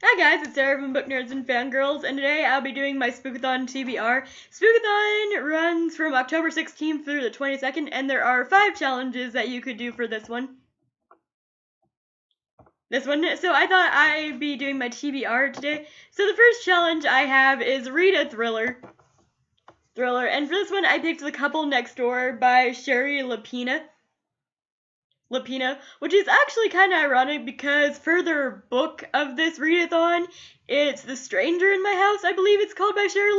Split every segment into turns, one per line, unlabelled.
Hi guys, it's Sarah from Book Nerds and Fangirls, and today I'll be doing my Spookathon TBR. Spookathon runs from October 16th through the 22nd, and there are 5 challenges that you could do for this one. So I thought I'd be doing my TBR today. So the first challenge I have is read a thriller. And for this one I picked The Couple Next Door by Sherry Lapina, which is actually kind of ironic because for their book of this readathon, it's The Stranger in My House, I believe it's called, by Sherry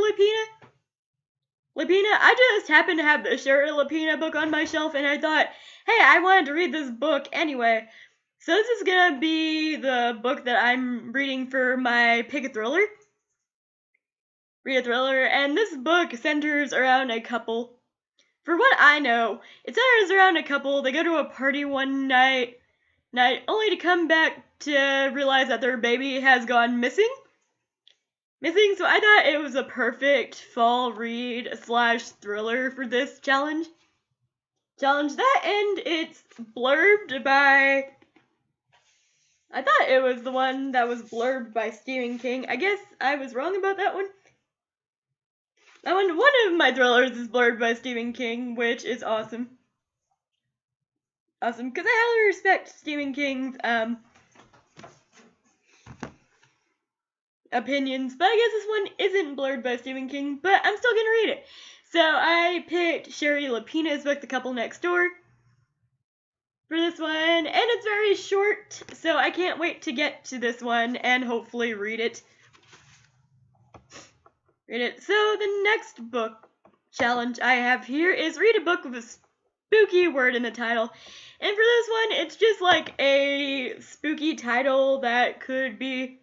Lapina. I just happen to have the Sherry Lapina book on my shelf, and I thought, hey, I wanted to read this book anyway. So this is gonna be the book that I'm reading for my Pick a Thriller. Read a thriller, and this book centers around a couple. For what I know, it centers around a couple. They go to a party one night, only to come back to realize that their baby has gone missing. So I thought it was a perfect fall read / thriller for this challenge. That, and it's blurbed by, I thought it was the one that was blurbed by Stephen King. I guess I was wrong about that one. One of my thrillers is blurbed by Stephen King, which is awesome. Because I highly respect Stephen King's opinions, but I guess this one isn't blurred by Stephen King, but I'm still gonna read it. So I picked Sherry Lapina's book, The Couple Next Door, for this one, and it's very short, so I can't wait to get to this one and hopefully read it. So the next book challenge I have here is read a book with a spooky word in the title. And for this one, it's just like a spooky title that could be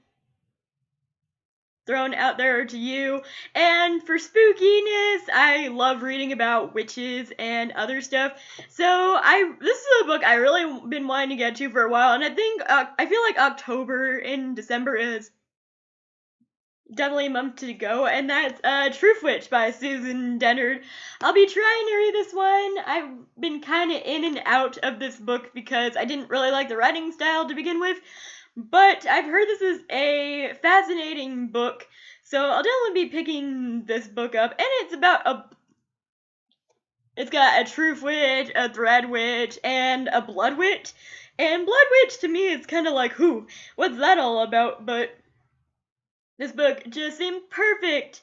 thrown out there to you. And for spookiness, I love reading about witches and other stuff. So this is a book I really been wanting to get to for a while, and I think I feel like October and December is definitely a month to go, and that's Truth Witch by Susan Dennard. I'll be trying to read this one. I've been kind of in and out of this book because I didn't really like the writing style to begin with, but I've heard this is a fascinating book, so I'll definitely be picking this book up, and it's got a Truth Witch, a Thread Witch, and a Blood Witch, and Blood Witch to me is kind of like, what's that all about? But this book just seemed perfect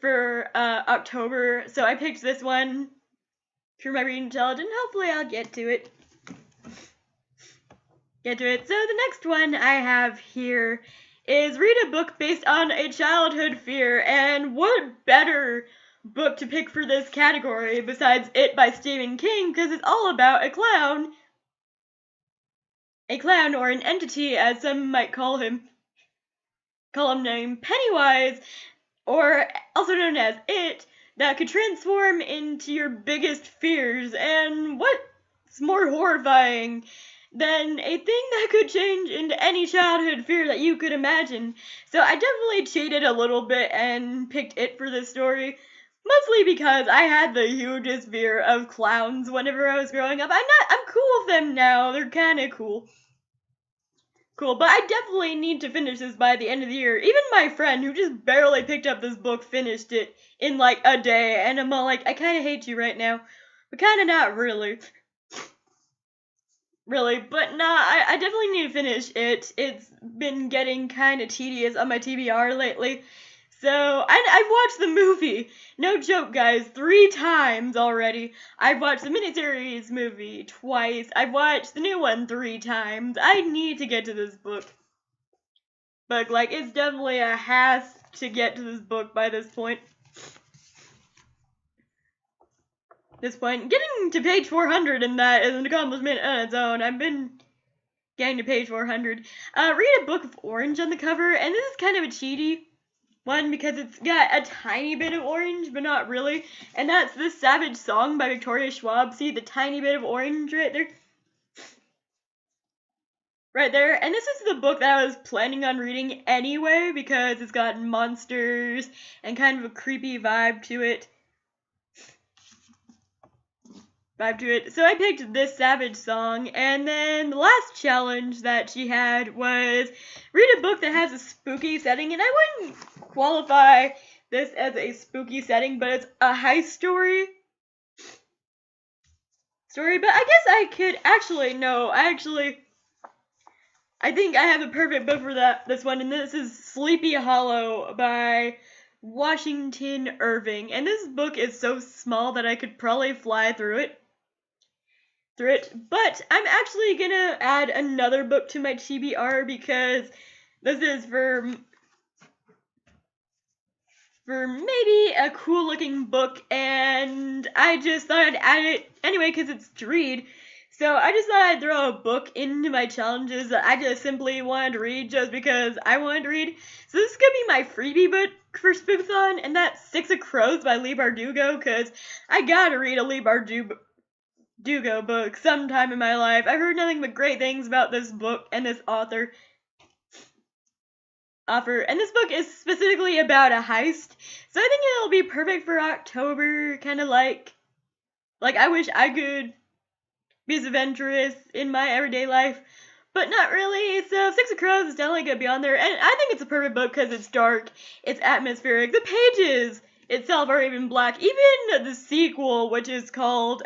for October, so I picked this one for my reading challenge, and hopefully I'll get to it. So the next one I have here is read a book based on a childhood fear, and what better book to pick for this category besides It by Stephen King, because it's all about a clown, or an entity as some might call him named Pennywise, or also known as It, that could transform into your biggest fears. And what's more horrifying than a thing that could change into any childhood fear that you could imagine? So I definitely cheated a little bit and picked It for this story, mostly because I had the hugest fear of clowns whenever I was growing up. I'm cool with them now. They're kind of cool, but I definitely need to finish this by the end of the year. Even my friend, who just barely picked up this book, finished it in like a day, and I'm all like, I kind of hate you right now, but kind of not really. But nah, I definitely need to finish it. It's been getting kind of tedious on my TBR lately. So, I've watched the movie, no joke guys, 3 times already. I've watched the miniseries movie twice. I've watched the new one 3 times. I need to get to this book. But, like, it's definitely a has to get to this book by this point. Getting to page 400 in that is an accomplishment on its own. I've been getting to page 400. Read a book of orange on the cover, and this is kind of a cheaty one because it's got a tiny bit of orange, but not really. And that's The Savage Song by Victoria Schwab. See the tiny bit of orange right there? And this is the book that I was planning on reading anyway because it's got monsters and kind of a creepy vibe to it. vibe to it. So I picked this Savage song, and then the last challenge that she had was read a book that has a spooky setting, and I wouldn't qualify this as a spooky setting, but it's a heist story. But I guess I could actually, no, I think I have a perfect book for this one, and this is Sleepy Hollow by Washington Irving. And this book is so small that I could probably fly through it. But I'm actually gonna add another book to my TBR because this is for maybe a cool looking book, and I just thought I'd add it anyway because it's to read. So I just thought I'd throw a book into my challenges that I just simply wanted to read just because I wanted to read. So this is going to be my freebie book for Spookathon, and that's Six of Crows by Leigh Bardugo, because I gotta read a Leigh Bardugo book sometime in my life. I've heard nothing but great things about this book and this author. And this book is specifically about a heist, so I think it'll be perfect for October, kind of like I wish I could be as adventurous in my everyday life, but not really. So Six of Crows is definitely gonna be on there, and I think it's a perfect book because it's dark, it's atmospheric, the pages itself are even black. Even the sequel, which is called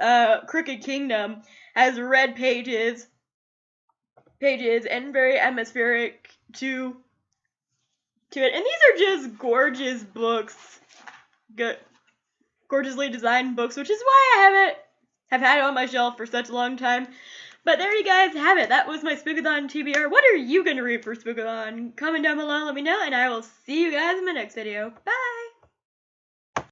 Crooked Kingdom, has red pages, and very atmospheric to it. And these are just gorgeous books, gorgeously designed books, which is why I have had it on my shelf for such a long time. But there you guys have it. That was my Spookathon TBR. What are you going to read for Spookathon? Comment down below, let me know, and I will see you guys in my next video. Bye!